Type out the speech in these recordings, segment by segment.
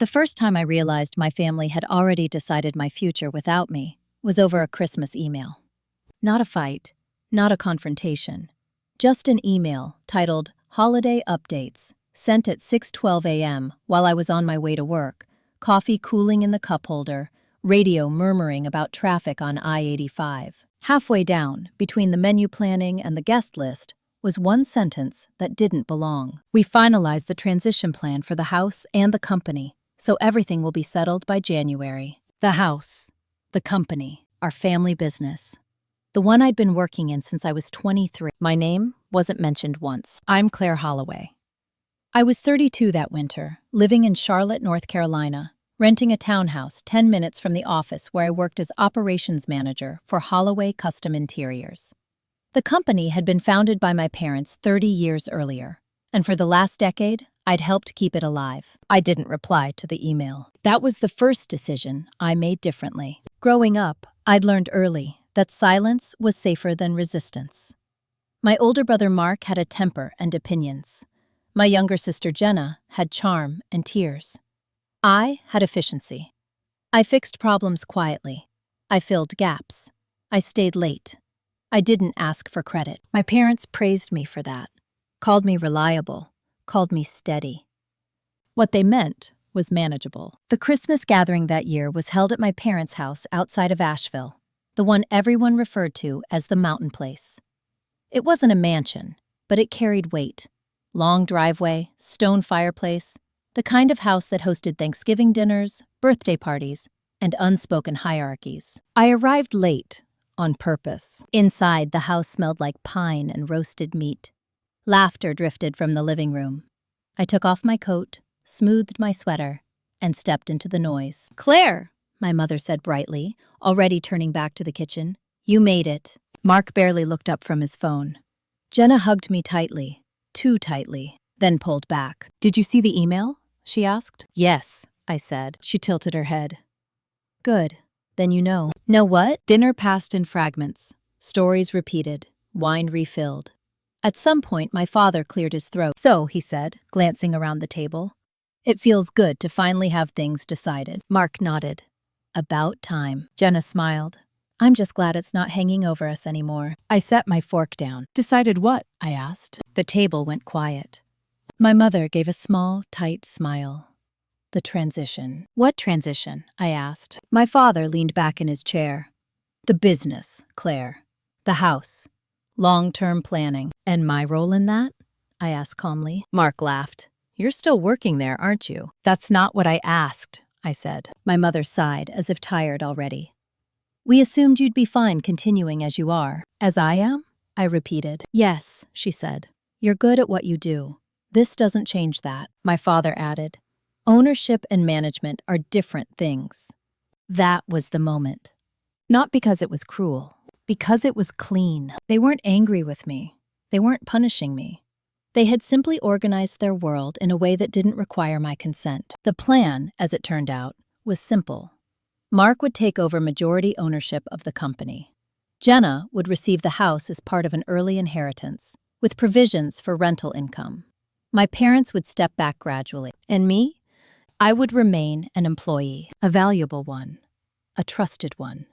The first time I realized my family had already decided my future without me was over a Christmas email. Not a fight, not a confrontation, just an email titled Holiday Updates, sent at 6:12 a.m. while I was on my way to work, coffee cooling in the cup holder, radio murmuring about traffic on I-85. Halfway down, between the menu planning and the guest list, was one sentence that didn't belong. We finalized the transition plan for the house and the company, so everything will be settled by January. The house, the company, our family business. The one I'd been working in since I was 23. My name wasn't mentioned once. I'm Claire Holloway. I was 32 that winter, living in Charlotte, North Carolina, renting a townhouse 10 minutes from the office where I worked as operations manager for Holloway Custom Interiors. The company had been founded by my parents 30 years earlier, and for the last decade, I'd helped keep it alive. I didn't reply to the email. That was the first decision I made differently. Growing up, I'd learned early that silence was safer than resistance. My older brother Mark had a temper and opinions. My younger sister Jenna had charm and tears. I had efficiency. I fixed problems quietly. I filled gaps. I stayed late. I didn't ask for credit. My parents praised me for that, called me reliable, called me steady. What they meant was manageable. The Christmas gathering that year was held at my parents' house outside of Asheville, the one everyone referred to as the Mountain Place. It wasn't a mansion, but it carried weight. Long driveway, stone fireplace, the kind of house that hosted Thanksgiving dinners, birthday parties, and unspoken hierarchies. I arrived late, on purpose. Inside, the house smelled like pine and roasted meat. Laughter drifted from the living room. I took off my coat, smoothed my sweater, and stepped into the noise. "Claire," my mother said brightly, already turning back to the kitchen. "You made it." Mark barely looked up from his phone. Jenna hugged me tightly, too tightly, then pulled back. "Did you see the email?" she asked. "Yes," I said. She tilted her head. "Good. Then you know." "Know what?" Dinner passed in fragments. Stories repeated. Wine refilled. At some point, my father cleared his throat. "So," he said, glancing around the table, "it feels good to finally have things decided." Mark nodded. "About time." Jenna smiled. "I'm just glad it's not hanging over us anymore." I set my fork down. "Decided what?" I asked. The table went quiet. My mother gave a small, tight smile. "The transition." "What transition?" I asked. My father leaned back in his chair. "The business, Claire. The house. Long-term planning." "And my role in that?" I asked calmly. Mark laughed. "You're still working there, aren't you?" "That's not what I asked," I said. My mother sighed, as if tired already. "We assumed you'd be fine continuing as you are." "As I am?" I repeated. "Yes," she said. "You're good at what you do. This doesn't change that." My father added, "Ownership and management are different things." That was the moment. Not because it was cruel, because it was clean. They weren't angry with me. They weren't punishing me. They had simply organized their world in a way that didn't require my consent. The plan, as it turned out, was simple. Mark would take over majority ownership of the company. Jenna would receive the house as part of an early inheritance, with provisions for rental income. My parents would step back gradually. And me? I would remain an employee, a valuable one, a trusted one,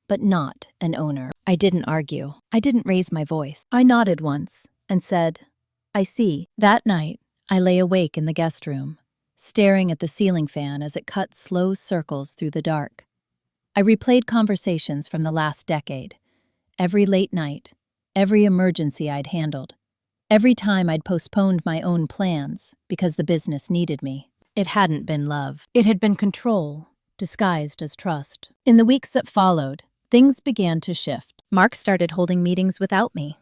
but not an owner. I didn't argue. I didn't raise my voice. I nodded once and said, "I see." That night, I lay awake in the guest room, staring at the ceiling fan as it cut slow circles through the dark. I replayed conversations from the last decade, every late night, every emergency I'd handled, every time I'd postponed my own plans because the business needed me. It hadn't been love. It had been control, disguised as trust. In the weeks that followed, things began to shift. Mark started holding meetings without me.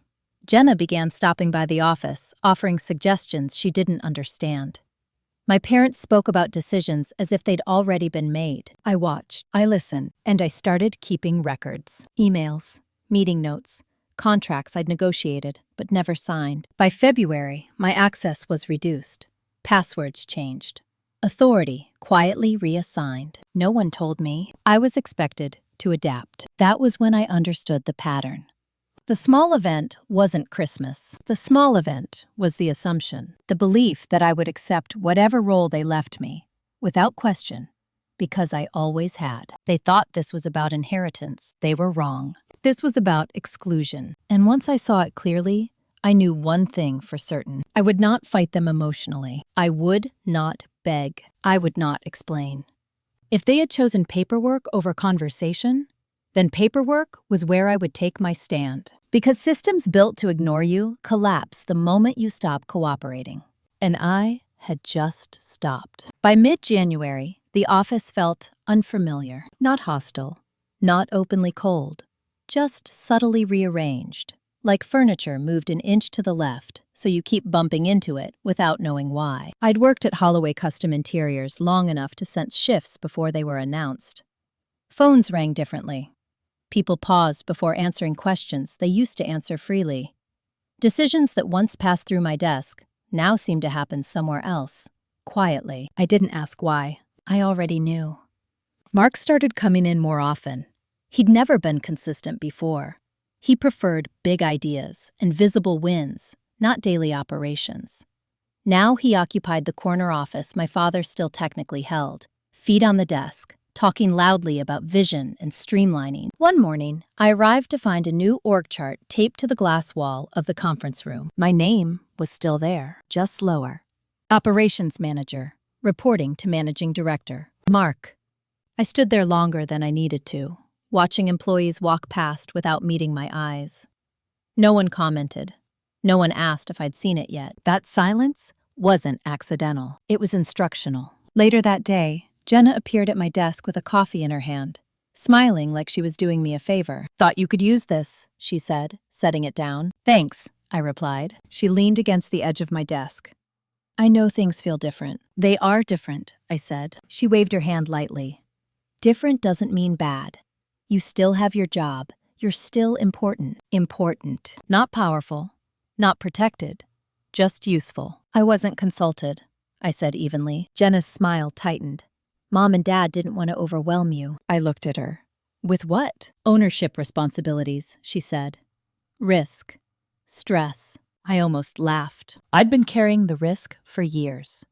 Jenna began stopping by the office, offering suggestions she didn't understand. My parents spoke about decisions as if they'd already been made. I watched, I listened, and I started keeping records. Emails, meeting notes, contracts I'd negotiated but never signed. By February, my access was reduced. Passwords changed. Authority quietly reassigned. No one told me. I was expected to adapt. That was when I understood the pattern. The small event wasn't Christmas. The small event was the assumption, the belief that I would accept whatever role they left me, without question, because I always had. They thought this was about inheritance. They were wrong. This was about exclusion. And once I saw it clearly, I knew one thing for certain. I would not fight them emotionally. I would not beg. I would not explain. If they had chosen paperwork over conversation, then paperwork was where I would take my stand. Because systems built to ignore you collapse the moment you stop cooperating. And I had just stopped. By mid-January, the office felt unfamiliar, not hostile, not openly cold, just subtly rearranged, like furniture moved an inch to the left, so you keep bumping into it without knowing why. I'd worked at Holloway Custom Interiors long enough to sense shifts before they were announced. Phones rang differently. People paused before answering questions they used to answer freely. Decisions that once passed through my desk now seemed to happen somewhere else, quietly. I didn't ask why. I already knew. Mark started coming in more often. He'd never been consistent before. He preferred big ideas and visible wins, not daily operations. Now he occupied the corner office my father still technically held, feet on the desk, talking loudly about vision and streamlining. One morning, I arrived to find a new org chart taped to the glass wall of the conference room. My name was still there, just lower. Operations Manager, reporting to Managing Director. Mark. I stood there longer than I needed to, watching employees walk past without meeting my eyes. No one commented. No one asked if I'd seen it yet. That silence wasn't accidental. It was instructional. Later that day, Jenna appeared at my desk with a coffee in her hand, smiling like she was doing me a favor. "Thought you could use this," she said, setting it down. "Thanks," I replied. She leaned against the edge of my desk. "I know things feel different." "They are different," I said. She waved her hand lightly. "Different doesn't mean bad. You still have your job. You're still important." Important. Not powerful. Not protected. Just useful. "I wasn't consulted," I said evenly. Jenna's smile tightened. "Mom and Dad didn't want to overwhelm you." I looked at her. "With what?" "Ownership responsibilities," she said. "Risk. Stress." I almost laughed. I'd been carrying the risk for years,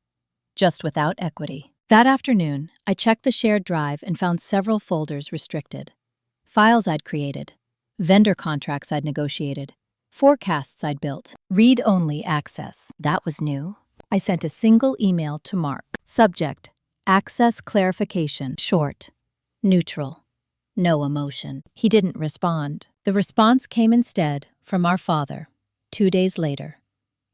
just without equity. That afternoon, I checked the shared drive and found several folders restricted. Files I'd created, vendor contracts I'd negotiated, forecasts I'd built, read-only access. That was new. I sent a single email to Mark. Subject: Access clarification. Short. Neutral. No emotion. He didn't respond. The response came instead from our father, 2 days later,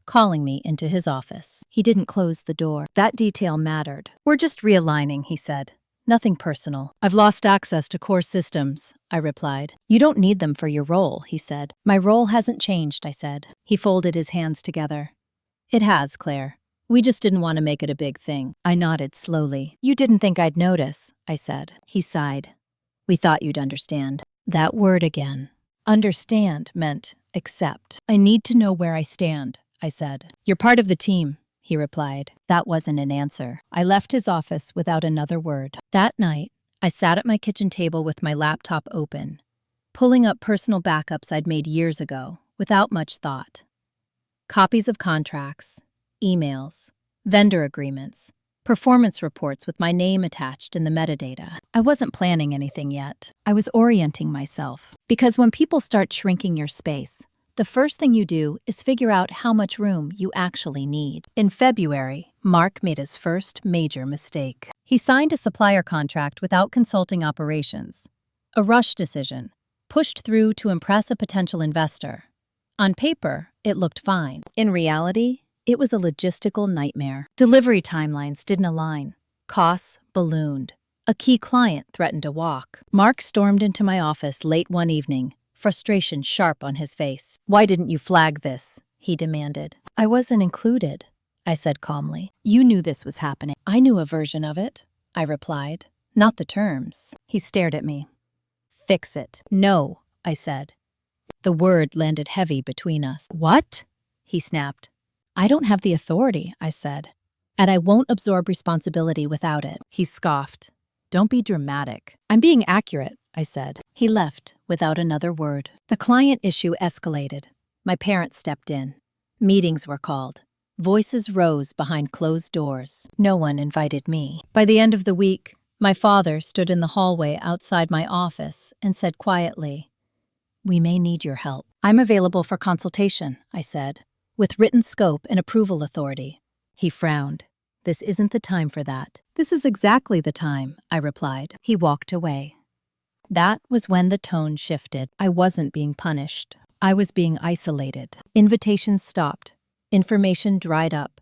calling me into his office. He didn't close the door. That detail mattered. "We're just realigning," he said. "Nothing personal." "I've lost access to core systems," I replied. "You don't need them for your role," he said. "My role hasn't changed," I said. He folded his hands together. "It has, Claire. We just didn't want to make it a big thing." I nodded slowly. "You didn't think I'd notice," I said. He sighed. "We thought you'd understand." That word again. Understand meant accept. "I need to know where I stand," I said. "You're part of the team," he replied. That wasn't an answer. I left his office without another word. That night, I sat at my kitchen table with my laptop open, pulling up personal backups I'd made years ago, without much thought. Copies of contracts, emails, vendor agreements, performance reports with my name attached in the metadata. I wasn't planning anything yet. I was orienting myself. Because when people start shrinking your space, the first thing you do is figure out how much room you actually need. In February, Mark made his first major mistake. He signed a supplier contract without consulting operations. A rush decision, pushed through to impress a potential investor. On paper, it looked fine. In reality, it was a logistical nightmare. Delivery timelines didn't align. Costs ballooned. A key client threatened to walk. Mark stormed into my office late one evening, frustration sharp on his face. "Why didn't you flag this?" he demanded. "I wasn't included," I said calmly. "You knew this was happening." "I knew a version of it," I replied. "Not the terms." He stared at me. "Fix it." "No," I said. The word landed heavy between us. "What?" he snapped. "I don't have the authority," I said, "and I won't absorb responsibility without it." He scoffed. "Don't be dramatic." "I'm being accurate," I said. He left without another word. The client issue escalated. My parents stepped in. Meetings were called. Voices rose behind closed doors. No one invited me. By the end of the week, my father stood in the hallway outside my office and said quietly, "We may need your help." "I'm available for consultation," I said, "with written scope and approval authority." He frowned. "This isn't the time for that." "This is exactly the time," I replied. He walked away. That was when the tone shifted. I wasn't being punished. I was being isolated. Invitations stopped. Information dried up.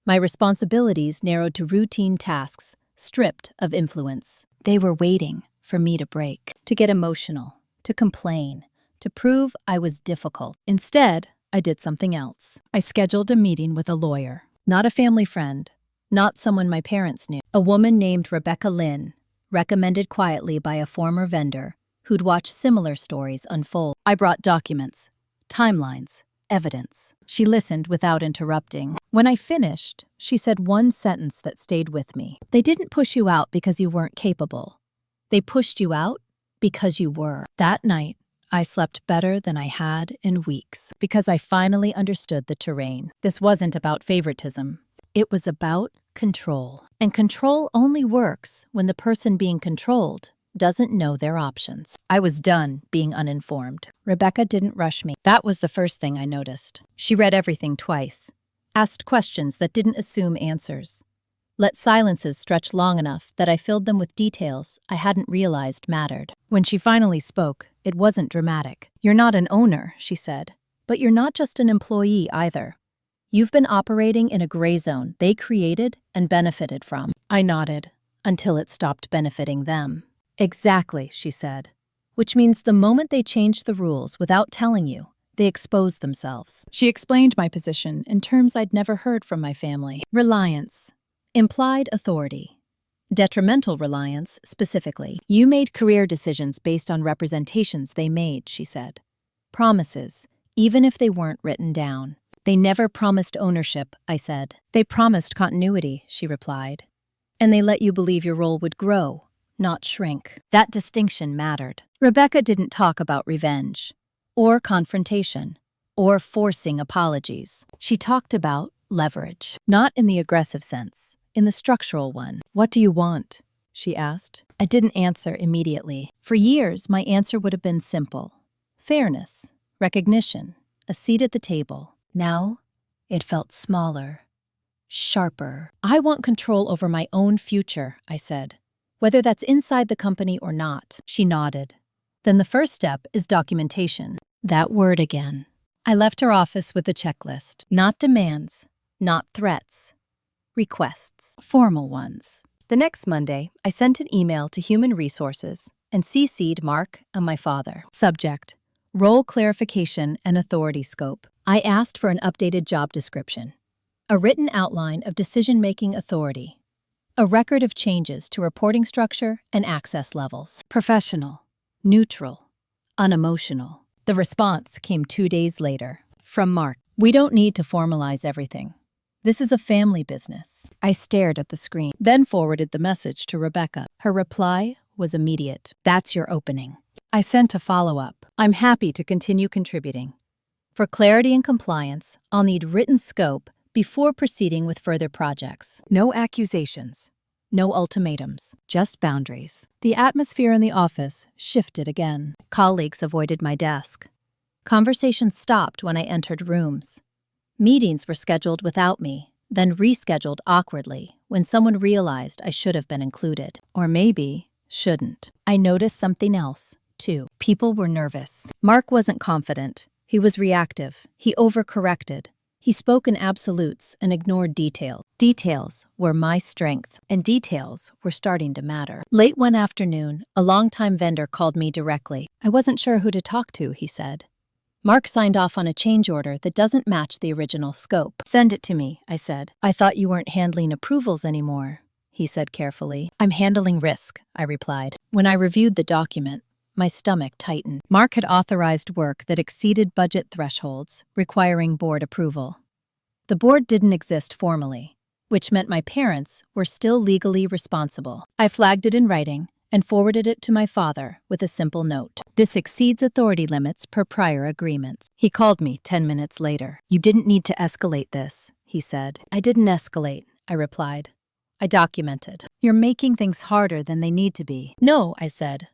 My responsibilities narrowed to routine tasks, stripped of influence. They were waiting for me to break, to get emotional, to complain, to prove I was difficult. Instead, I did something else. I scheduled a meeting with a lawyer, not a family friend, not someone my parents knew. A woman named Rebecca Lynn, recommended quietly by a former vendor who'd watched similar stories unfold. I brought documents, timelines, evidence. She listened without interrupting. When I finished, she said one sentence that stayed with me. "They didn't push you out because you weren't capable. They pushed you out because you were." That night, I slept better than I had in weeks because I finally understood the terrain. This wasn't about favoritism. It was about control. And control only works when the person being controlled doesn't know their options. I was done being uninformed. Rebecca didn't rush me. That was the first thing I noticed. She read everything twice, asked questions that didn't assume answers, let silences stretch long enough that I filled them with details I hadn't realized mattered. When she finally spoke, it wasn't dramatic. "You're not an owner," she said, "but you're not just an employee either. You've been operating in a gray zone they created and benefited from." I nodded, until it stopped benefiting them. "Exactly," she said, "which means the moment they change the rules without telling you, they expose themselves." She explained my position in terms I'd never heard from my family. Reliance. Implied authority. Detrimental reliance, specifically. "You made career decisions based on representations they made," she said. "Promises, even if they weren't written down." "They never promised ownership," I said. "They promised continuity," she replied. "And they let you believe your role would grow, not shrink." That distinction mattered. Rebecca didn't talk about revenge, or confrontation, or forcing apologies. She talked about leverage. Not in the aggressive sense, in the structural one. "What do you want?" she asked. I didn't answer immediately. For years, my answer would have been simple. Fairness, recognition, a seat at the table. Now, it felt smaller, sharper. "I want control over my own future," I said. "Whether that's inside the company or not." She nodded. "Then the first step is documentation." That word again. I left her office with a checklist. Not demands, not threats. Requests, formal ones. The next Monday, I sent an email to Human Resources and CC'd Mark and my father. Subject: Role clarification and authority scope. I asked for an updated job description, a written outline of decision-making authority, a record of changes to reporting structure and access levels. Professional, neutral, unemotional. The response came 2 days later. From Mark: "We don't need to formalize everything. This is a family business." I stared at the screen, then forwarded the message to Rebecca. Her reply was immediate. "That's your opening." I sent a follow-up. "I'm happy to continue contributing. For clarity and compliance, I'll need written scope before proceeding with further projects. No accusations, no ultimatums, just boundaries." The atmosphere in the office shifted again. Colleagues avoided my desk. Conversations stopped when I entered rooms. Meetings were scheduled without me, then rescheduled awkwardly when someone realized I should have been included. Or maybe shouldn't. I noticed something else, too. People were nervous. Mark wasn't confident. He was reactive. He overcorrected. He spoke in absolutes and ignored detail. Details were my strength, and details were starting to matter. Late one afternoon, a longtime vendor called me directly. "I wasn't sure who to talk to," he said. "Mark signed off on a change order that doesn't match the original scope." "Send it to me," I said. "I thought you weren't handling approvals anymore," he said carefully. "I'm handling risk," I replied. When I reviewed the document, my stomach tightened. Mark had authorized work that exceeded budget thresholds, requiring board approval. The board didn't exist formally, which meant my parents were still legally responsible. I flagged it in writing and forwarded it to my father with a simple note. "This exceeds authority limits per prior agreements." He called me 10 minutes later. "You didn't need to escalate this," he said. I didn't escalate, I replied. I documented. You're making things harder than they need to be. No, I said.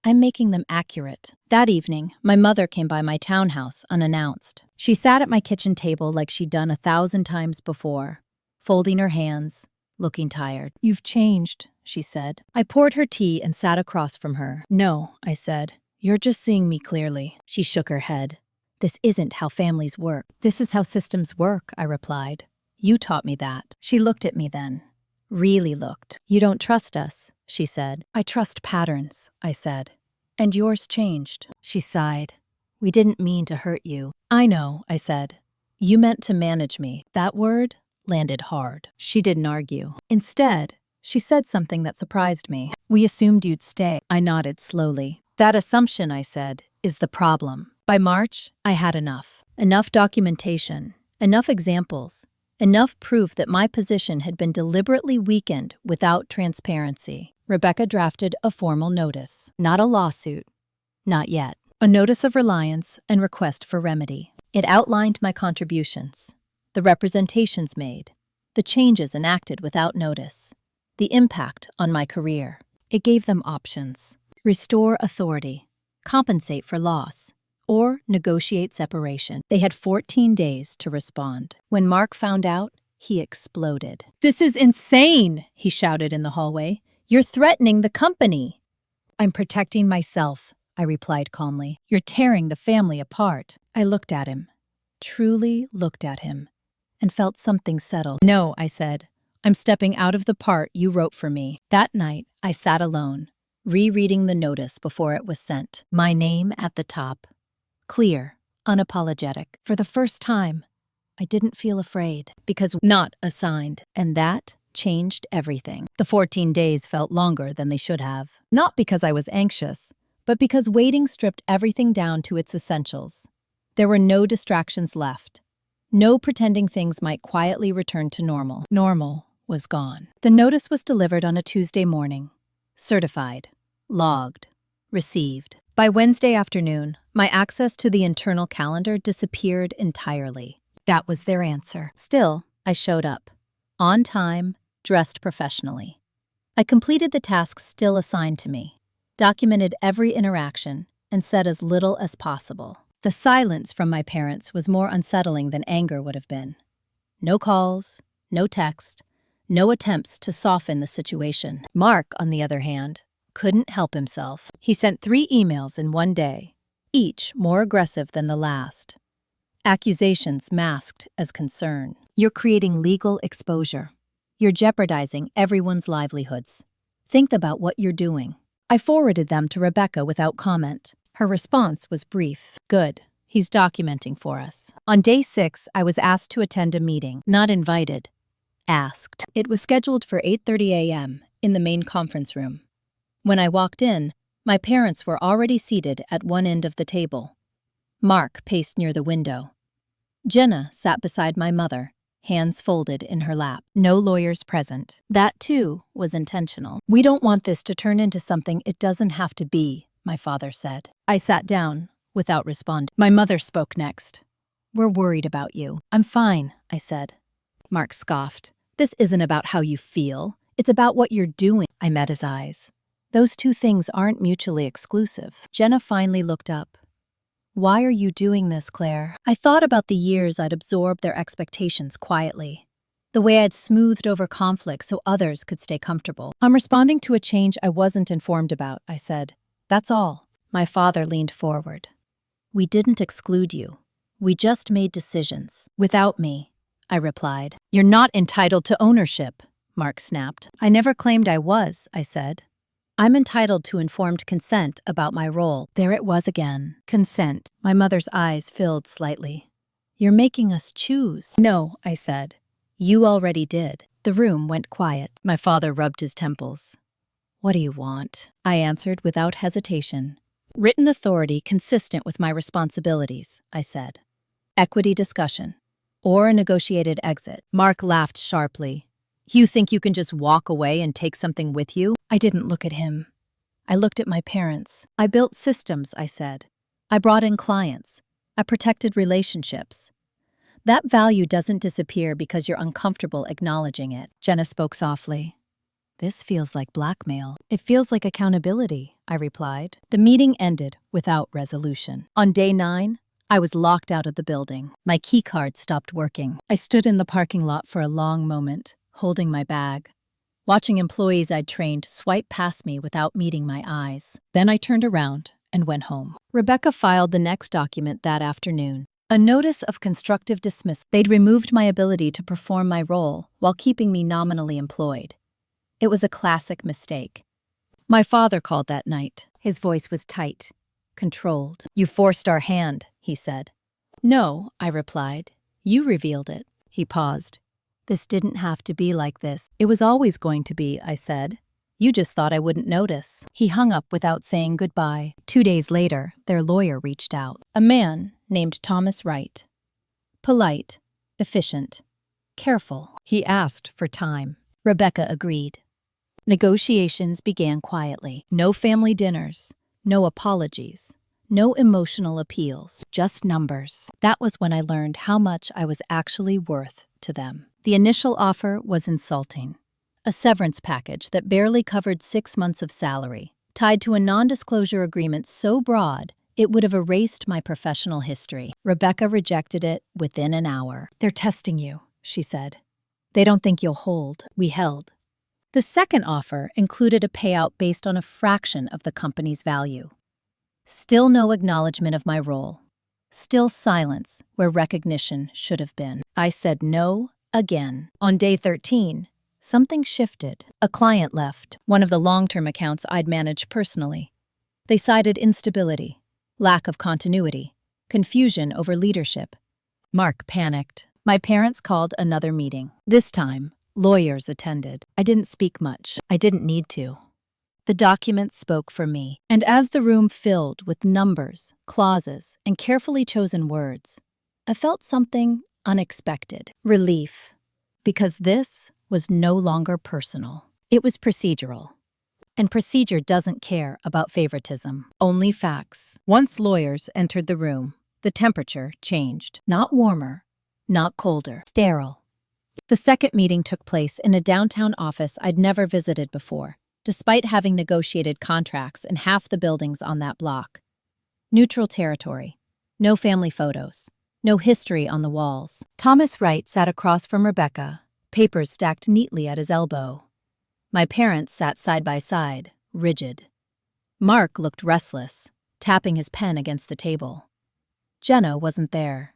I'm making them accurate. That evening, my mother came by my townhouse unannounced. She sat at my kitchen table like she'd done 1,000 times before, folding her hands, looking tired. You've changed, she said. I poured her tea and sat across from her. No, I said. You're just seeing me clearly. She shook her head. This isn't how families work. This is how systems work, I replied. You taught me that. She looked at me then. Really looked. You don't trust us, she said. I trust patterns, I said. And yours changed. She sighed. We didn't mean to hurt you. I know, I said. You meant to manage me. That word landed hard. She didn't argue. Instead, she said something that surprised me. We assumed you'd stay. I nodded slowly. That assumption, I said, is the problem. By March, I had enough. Enough documentation, enough examples, enough proof that my position had been deliberately weakened without transparency. Rebecca drafted a formal notice. Not a lawsuit. Not yet. A notice of reliance and request for remedy. It outlined my contributions, the representations made, the changes enacted without notice, the impact on my career. It gave them options. Restore authority, compensate for loss, or negotiate separation. They had 14 days to respond. When Mark found out, he exploded. This is insane, he shouted in the hallway. You're threatening the company. I'm protecting myself, I replied calmly. You're tearing the family apart. I looked at him, truly looked at him, and felt something settle. No, I said. I'm stepping out of the part you wrote for me. That night, I sat alone, rereading the notice before it was sent. My name at the top. Clear, unapologetic. For the first time, I didn't feel afraid because not assigned, and that changed everything. The 14 days felt longer than they should have. Not because I was anxious, but because waiting stripped everything down to its essentials. There were no distractions left. No pretending things might quietly return to normal. Normal was gone. The notice was delivered on a Tuesday morning. Certified. Logged. Received. By Wednesday afternoon, my access to the internal calendar disappeared entirely. That was their answer. Still, I showed up. On time, dressed professionally. I completed the tasks still assigned to me, documented every interaction, and said as little as possible. The silence from my parents was more unsettling than anger would have been. No calls, no text, no attempts to soften the situation. Mark, on the other hand, couldn't help himself. He sent 3 emails in one day, each more aggressive than the last. Accusations masked as concern. You're creating legal exposure. You're jeopardizing everyone's livelihoods. Think about what you're doing. I forwarded them to Rebecca without comment. Her response was brief. Good. He's documenting for us. On day 6, I was asked to attend a meeting. Not invited. Asked. It was scheduled for 8:30 a.m. in the main conference room. When I walked in, my parents were already seated at one end of the table. Mark paced near the window. Jenna sat beside my mother, hands folded in her lap. No lawyers present. That, too, was intentional. We don't want this to turn into something it doesn't have to be, my father said. I sat down, without responding. My mother spoke next. We're worried about you. I'm fine, I said. Mark scoffed. This isn't about how you feel. It's about what you're doing. I met his eyes. Those two things aren't mutually exclusive. Jenna finally looked up. Why are you doing this, Claire? I thought about the years I'd absorbed their expectations quietly. The way I'd smoothed over conflict so others could stay comfortable. I'm responding to a change I wasn't informed about, I said. That's all. My father leaned forward. We didn't exclude you. We just made decisions. Without me, I replied. You're not entitled to ownership, Mark snapped. I never claimed I was, I said. I'm entitled to informed consent about my role. There it was again. Consent. My mother's eyes filled slightly. You're making us choose. No, I said. You already did. The room went quiet. My father rubbed his temples. What do you want? I answered without hesitation. Written authority consistent with my responsibilities, I said. Equity discussion. Or a negotiated exit. Mark laughed sharply. You think you can just walk away and take something with you? I didn't look at him. I looked at my parents. I built systems, I said. I brought in clients. I protected relationships. That value doesn't disappear because you're uncomfortable acknowledging it. Jenna spoke softly. This feels like blackmail. It feels like accountability, I replied. The meeting ended without resolution. On day 9, I was locked out of the building. My keycard stopped working. I stood in the parking lot for a long moment, holding my bag, watching employees I'd trained swipe past me without meeting my eyes. Then I turned around and went home. Rebecca filed the next document that afternoon. A notice of constructive dismissal. They'd removed my ability to perform my role while keeping me nominally employed. It was a classic mistake. My father called that night. His voice was tight, controlled. "You forced our hand," he said. "No," I replied. "You revealed it." He paused. "This didn't have to be like this. It was always going to be," I said. "You just thought I wouldn't notice." He hung up without saying goodbye. 2 days later, their lawyer reached out. A man named Thomas Wright. Polite, efficient, careful. He asked for time. Rebecca agreed. Negotiations began quietly. No family dinners, no apologies, no emotional appeals, just numbers. That was when I learned how much I was actually worth to them. The initial offer was insulting. A severance package that barely covered 6 months of salary, tied to a non-disclosure agreement so broad it would have erased my professional history. Rebecca rejected it within an hour. "They're testing you," she said. "They don't think you'll hold." We held. The second offer included a payout based on a fraction of the company's value. Still no acknowledgement of my role. Still silence where recognition should have been. I said no again. On day 13, something shifted. A client left, one of the long-term accounts I'd managed personally. They cited instability, lack of continuity, confusion over leadership. Mark panicked. My parents called another meeting. This time, lawyers attended. I didn't speak much. I didn't need to. The documents spoke for me. And as the room filled with numbers, clauses, and carefully chosen words, I felt something unexpected. Relief. Because this was no longer personal. It was procedural. And procedure doesn't care about favoritism, only facts. Once lawyers entered the room, the temperature changed. Not warmer, not colder, sterile. The second meeting took place in a downtown office I'd never visited before, despite having negotiated contracts in half the buildings on that block. Neutral territory. No family photos. No history on the walls. Thomas Wright sat across from Rebecca, papers stacked neatly at his elbow. My parents sat side by side, rigid. Mark looked restless, tapping his pen against the table. Jenna wasn't there.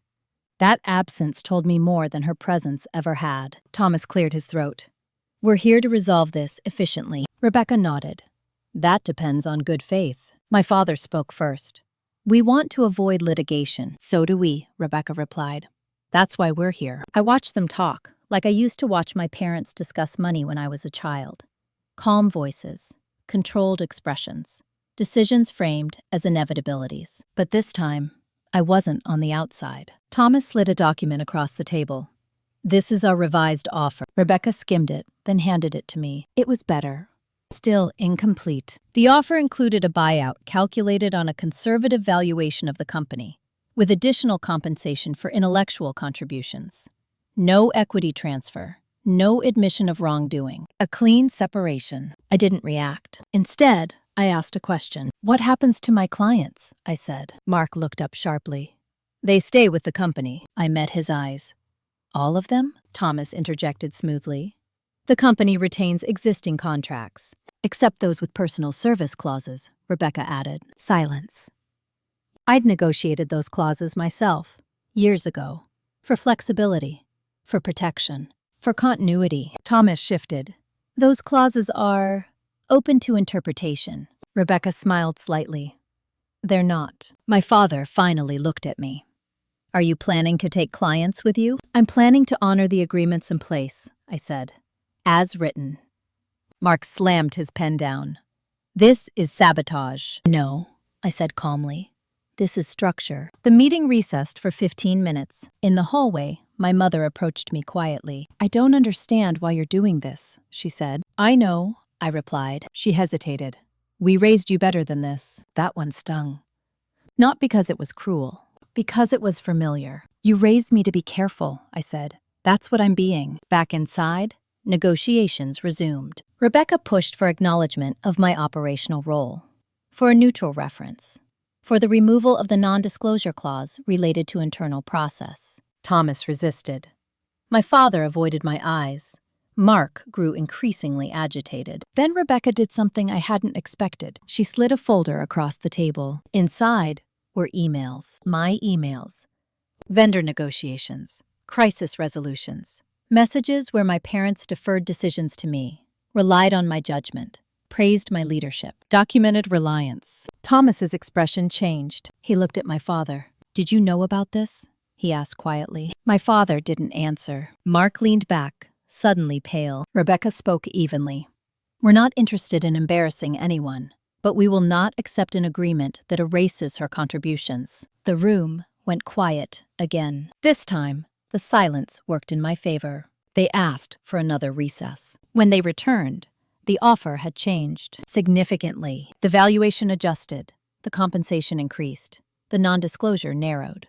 That absence told me more than her presence ever had. Thomas cleared his throat. "We're here to resolve this efficiently." Rebecca nodded. "That depends on good faith." My father spoke first. "We want to avoid litigation." "So do we," Rebecca replied. "That's why we're here." I watched them talk, like I used to watch my parents discuss money when I was a child. Calm voices, controlled expressions, decisions framed as inevitabilities. But this time, I wasn't on the outside. Thomas slid a document across the table. "This is our revised offer." Rebecca skimmed it, then handed it to me. It was better. Still incomplete. The offer included a buyout calculated on a conservative valuation of the company, with additional compensation for intellectual contributions. No equity transfer. No admission of wrongdoing. A clean separation. I didn't react. Instead, I asked a question. "What happens to my clients?" I said. Mark looked up sharply. "They stay with the company." I met his eyes. "All of them?" Thomas interjected smoothly. "The company retains existing contracts, except those with personal service clauses," Rebecca added. Silence. I'd negotiated those clauses myself, years ago, for flexibility, for protection, for continuity. Thomas shifted. "Those clauses are open to interpretation." Rebecca smiled slightly. "They're not." My father finally looked at me. "Are you planning to take clients with you?" "I'm planning to honor the agreements in place," I said. "As written." Mark slammed his pen down. "This is sabotage." "No," I said calmly. "This is structure." The meeting recessed for 15 minutes. In the hallway, my mother approached me quietly. "I don't understand why you're doing this," she said. "I know," I replied. She hesitated. "We raised you better than this." That one stung. Not because it was cruel, because it was familiar. You raised me to be careful, I said. That's what I'm being. Back inside, negotiations resumed. Rebecca pushed for acknowledgement of my operational role, for a neutral reference, for the removal of the non-disclosure clause related to internal process. Thomas resisted. My father avoided my eyes. Mark grew increasingly agitated. Then Rebecca did something I hadn't expected. She slid a folder across the table. Inside were emails, my emails, vendor negotiations, crisis resolutions, messages where my parents deferred decisions to me, relied on my judgment, praised my leadership, documented reliance. Thomas's expression changed. He looked at my father. Did you know about this? He asked quietly. My father didn't answer. Mark leaned back, suddenly pale. Rebecca spoke evenly. We're not interested in embarrassing anyone, but we will not accept an agreement that erases her contributions. The room went quiet again. This time, the silence worked in my favor. They asked for another recess. When they returned, the offer had changed significantly. The valuation adjusted, the compensation increased, the non-disclosure narrowed.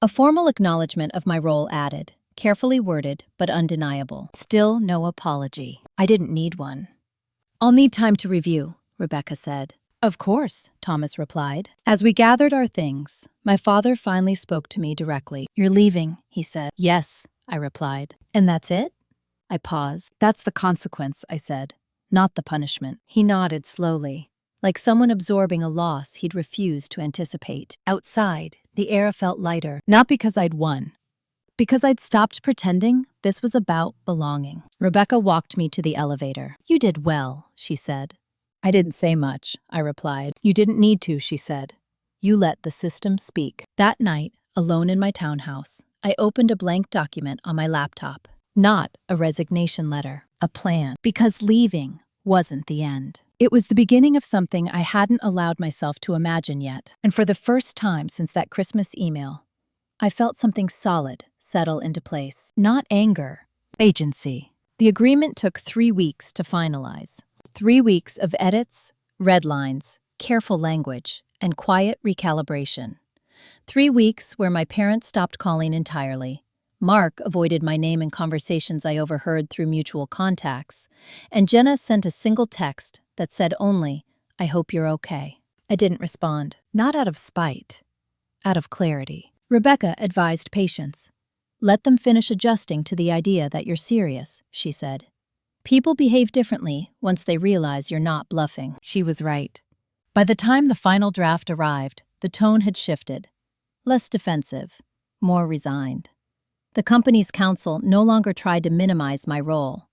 A formal acknowledgement of my role added, carefully worded but undeniable. Still no apology. I didn't need one. I'll need time to review, Rebecca said. Of course, Thomas replied. As we gathered our things, my father finally spoke to me directly. You're leaving, he said. Yes, I replied. And that's it? I paused. That's the consequence, I said, not the punishment. He nodded slowly, like someone absorbing a loss he'd refused to anticipate. Outside, the air felt lighter, not because I'd won, because I'd stopped pretending this was about belonging. Rebecca walked me to the elevator. You did well, she said. I didn't say much, I replied. You didn't need to, she said. You let the system speak. That night, alone in my townhouse, I opened a blank document on my laptop. Not a resignation letter, a plan. Because leaving wasn't the end. It was the beginning of something I hadn't allowed myself to imagine yet. And for the first time since that Christmas email, I felt something solid settle into place. Not anger, agency. The agreement took 3 weeks to finalize. 3 weeks of edits, red lines, careful language, and quiet recalibration. 3 weeks where my parents stopped calling entirely. Mark avoided my name in conversations I overheard through mutual contacts, and Jenna sent a single text that said only, I hope you're okay. I didn't respond, not out of spite, out of clarity. Rebecca advised patience. Let them finish adjusting to the idea that you're serious, she said. People behave differently once they realize you're not bluffing. She was right. By the time the final draft arrived, the tone had shifted. Less defensive, more resigned. The company's counsel no longer tried to minimize my role.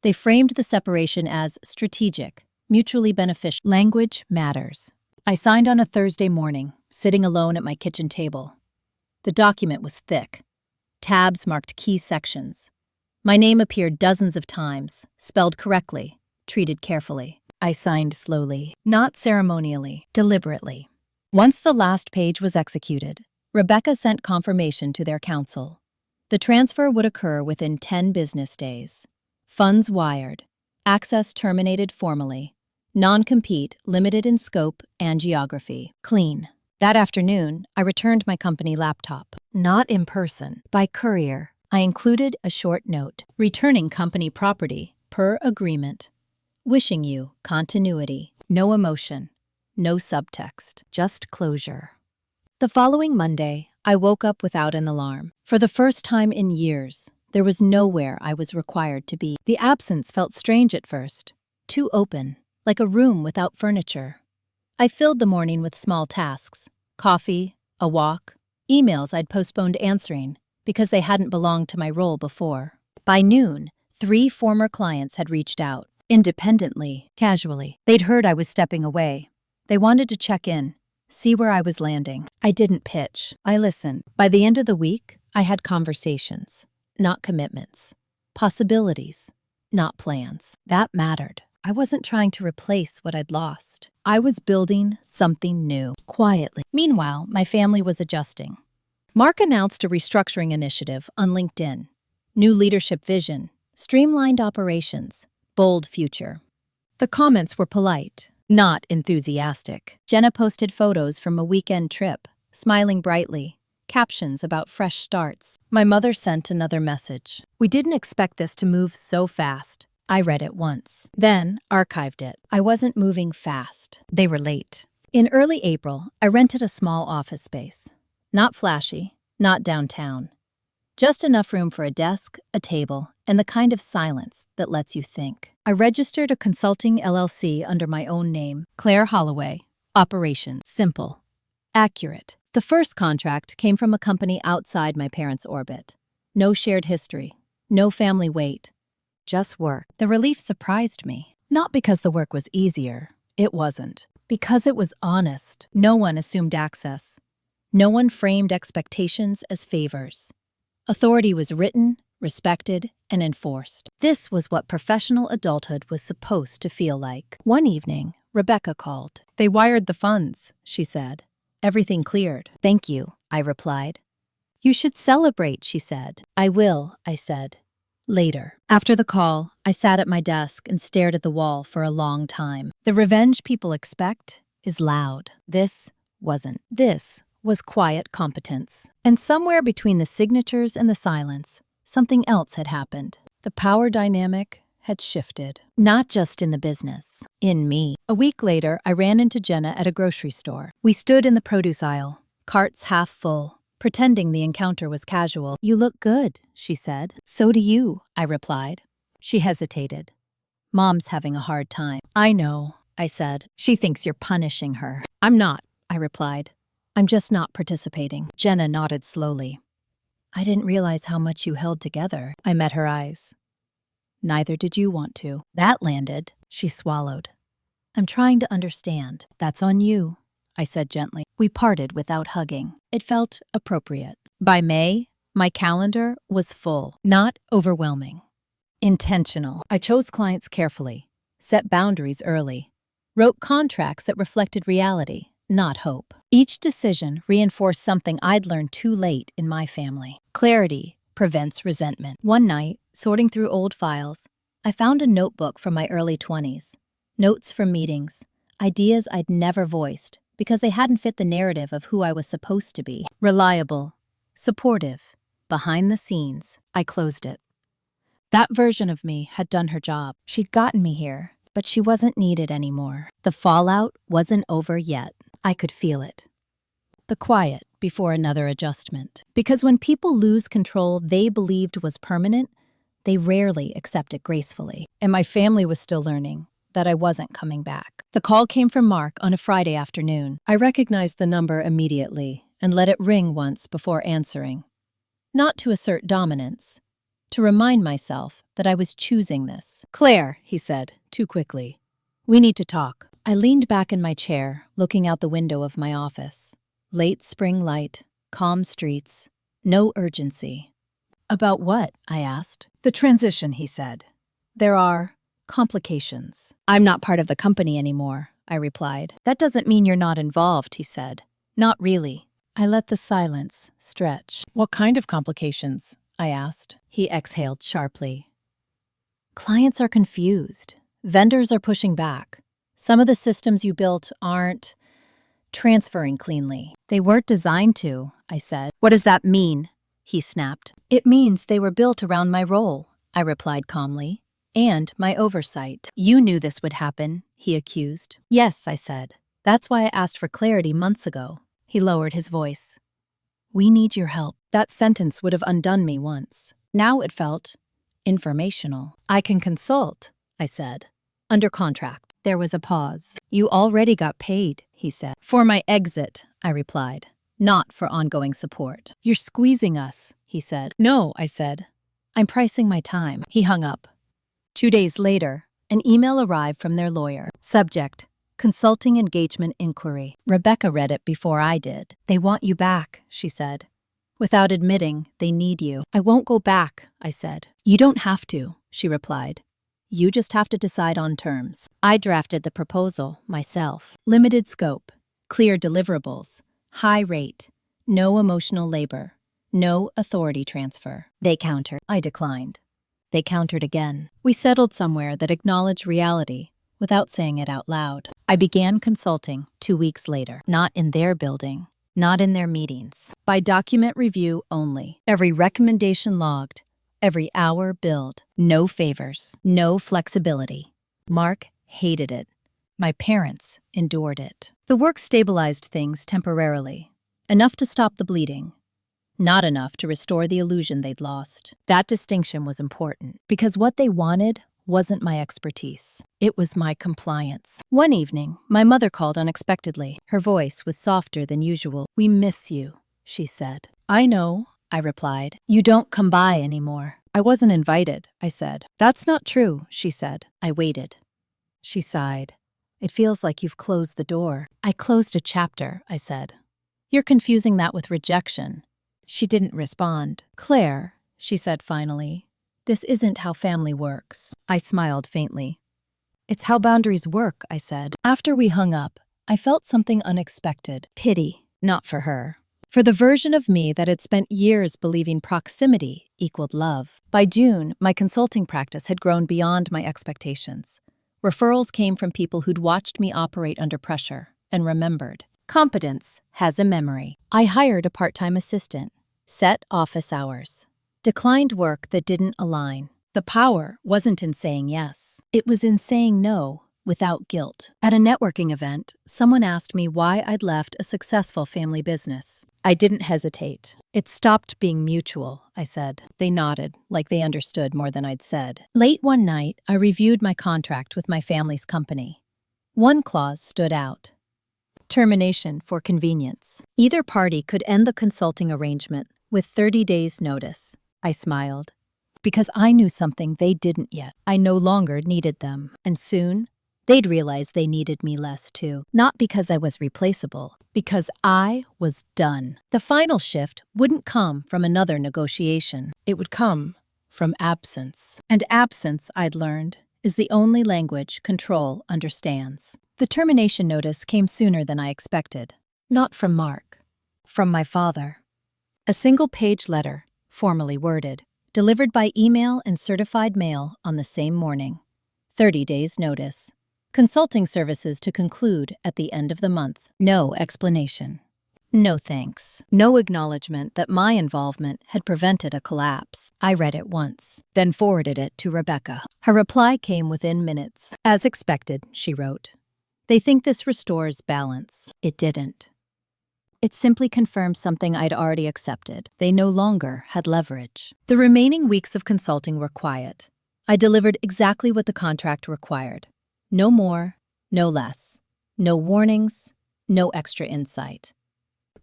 They framed the separation as strategic, mutually beneficial. Language matters. I signed on a Thursday morning, sitting alone at my kitchen table. The document was thick. Tabs marked key sections. My name appeared dozens of times, spelled correctly, treated carefully. I signed slowly, not ceremonially, deliberately. Once the last page was executed, Rebecca sent confirmation to their counsel. The transfer would occur within 10 business days. Funds wired. Access terminated formally. Non-compete limited in scope and geography. Clean. That afternoon, I returned my company laptop. Not in person, by courier. I included a short note. Returning company property, per agreement. Wishing you continuity. No emotion. No subtext. Just closure. The following Monday, I woke up without an alarm. For the first time in years, there was nowhere I was required to be. The absence felt strange at first. Too open, like a room without furniture. I filled the morning with small tasks. Coffee, a walk, emails I'd postponed answering because they hadn't belonged to my role before. By noon, 3 former clients had reached out, independently, casually. They'd heard I was stepping away. They wanted to check in, see where I was landing. I didn't pitch. I listened. By the end of the week, I had conversations, not commitments. Possibilities, not plans. That mattered. I wasn't trying to replace what I'd lost. I was building something new, quietly. Meanwhile, my family was adjusting. Mark announced a restructuring initiative on LinkedIn. New leadership vision, streamlined operations, bold future. The comments were polite, not enthusiastic. Jenna posted photos from a weekend trip, smiling brightly, captions about fresh starts. My mother sent another message. We didn't expect this to move so fast. I read it once, then archived it. I wasn't moving fast. They were late. In early April, I rented a small office space. Not flashy, not downtown. Just enough room for a desk, a table, and the kind of silence that lets you think. I registered a consulting LLC under my own name, Claire Holloway. Operation simple, accurate. The first contract came from a company outside my parents' orbit. No shared history, no family weight, just work. The relief surprised me. Not because the work was easier, it wasn't. Because it was honest. No one assumed access. No one framed expectations as favors. Authority was written, respected, and enforced. This was what professional adulthood was supposed to feel like. One evening, Rebecca called. They wired the funds, she said. Everything cleared. Thank you, I replied. You should celebrate, she said. I will, I said. Later. After the call, I sat at my desk and stared at the wall for a long time. The revenge people expect is loud. This wasn't. This was quiet competence. And somewhere between the signatures and the silence, something else had happened. The power dynamic had shifted. Not just in the business, in me. A week later, I ran into Jenna at a grocery store. We stood in the produce aisle, carts half full, pretending the encounter was casual. You look good, she said. So do you, I replied. She hesitated. Mom's having a hard time. I know, I said. She thinks you're punishing her. I'm not, I replied. I'm just not participating. Jenna nodded slowly. I didn't realize how much you held together. I met her eyes. Neither did you want to. That landed. She swallowed. I'm trying to understand. That's on you, I said gently. We parted without hugging. It felt appropriate. By May, my calendar was full, not overwhelming. Intentional. I chose clients carefully, set boundaries early, wrote contracts that reflected reality, not hope. Each decision reinforced something I'd learned too late in my family. Clarity prevents resentment. One night, sorting through old files, I found a notebook from my early 20s. Notes from meetings, ideas I'd never voiced because they hadn't fit the narrative of who I was supposed to be. Reliable, supportive, behind the scenes. I closed it. That version of me had done her job. She'd gotten me here, but she wasn't needed anymore. The fallout wasn't over yet. I could feel it. The quiet before another adjustment. Because when people lose control they believed was permanent, they rarely accept it gracefully. And my family was still learning that I wasn't coming back. The call came from Mark on a Friday afternoon. I recognized the number immediately and let it ring once before answering. Not to assert dominance, to remind myself that I was choosing this. Claire, he said, too quickly. We need to talk. I leaned back in my chair, looking out the window of my office. Late spring light, calm streets, no urgency. About what? I asked. The transition, he said. There are complications. I'm not part of the company anymore, I replied. That doesn't mean you're not involved, he said. Not really. I let the silence stretch. What kind of complications? I asked. He exhaled sharply. Clients are confused. Vendors are pushing back. Some of the systems you built aren't transferring cleanly. They weren't designed to, I said. What does that mean? He snapped. It means they were built around my role, I replied calmly, and my oversight. You knew this would happen, he accused. Yes, I said. That's why I asked for clarity months ago. He lowered his voice. We need your help. That sentence would have undone me once. Now it felt informational. I can consult, I said. Under contract. There was a pause. You already got paid, he said. For my exit, I replied. Not for ongoing support. You're squeezing us, he said. No, I said. I'm pricing my time. He hung up. 2 days later, an email arrived from their lawyer. Subject, consulting engagement inquiry. Rebecca read it before I did. They want you back, she said. Without admitting, they need you. I won't go back, I said. You don't have to, she replied. You just have to decide on terms. I drafted the proposal myself. Limited scope, clear deliverables, high rate, no emotional labor, no authority transfer. They countered. I declined. They countered again. We settled somewhere that acknowledged reality without saying it out loud. I began consulting 2 weeks later, not in their building, not in their meetings. By document review only. Every recommendation logged. Every hour billed. No favors. No flexibility. Mark hated it. My parents endured it. The work stabilized things temporarily. Enough to stop the bleeding. Not enough to restore the illusion they'd lost. That distinction was important, because what they wanted wasn't my expertise. It was my compliance. One evening, my mother called unexpectedly. Her voice was softer than usual. "We miss you," she said. "I know," I replied. "You don't come by anymore." "I wasn't invited," I said. "That's not true," she said. I waited. She sighed. "It feels like you've closed the door." "I closed a chapter," I said. "You're confusing that with rejection." She didn't respond. "Claire," she said finally, "this isn't how family works." I smiled faintly. "It's how boundaries work," I said. After we hung up, I felt something unexpected. Pity, not for her. For the version of me that had spent years believing proximity equaled love. By June, my consulting practice had grown beyond my expectations. Referrals came from people who'd watched me operate under pressure and remembered. Competence has a memory. I hired a part-time assistant, set office hours, declined work that didn't align. The power wasn't in saying yes. It was in saying no without guilt. At a networking event, someone asked me why I'd left a successful family business. I didn't hesitate. "It stopped being mutual," I said. They nodded, like they understood more than I'd said. Late one night, I reviewed my contract with my family's company. One clause stood out. Termination for convenience. Either party could end the consulting arrangement with 30 days' notice. I smiled. Because I knew something they didn't yet. I no longer needed them. And soon, they'd realize they needed me less too. Not because I was replaceable, because I was done. The final shift wouldn't come from another negotiation. It would come from absence. And absence, I'd learned, is the only language control understands. The termination notice came sooner than I expected. Not from Mark. From my father. A single-page letter, formally worded, delivered by email and certified mail on the same morning. 30 days notice. Consulting services to conclude at the end of the month. No explanation. No thanks. No acknowledgement that my involvement had prevented a collapse. I read it once, then forwarded it to Rebecca. Her reply came within minutes. "As expected," she wrote. "They think this restores balance." It didn't. It simply confirmed something I'd already accepted. They no longer had leverage. The remaining weeks of consulting were quiet. I delivered exactly what the contract required. No more, no less. No warnings, no extra insight.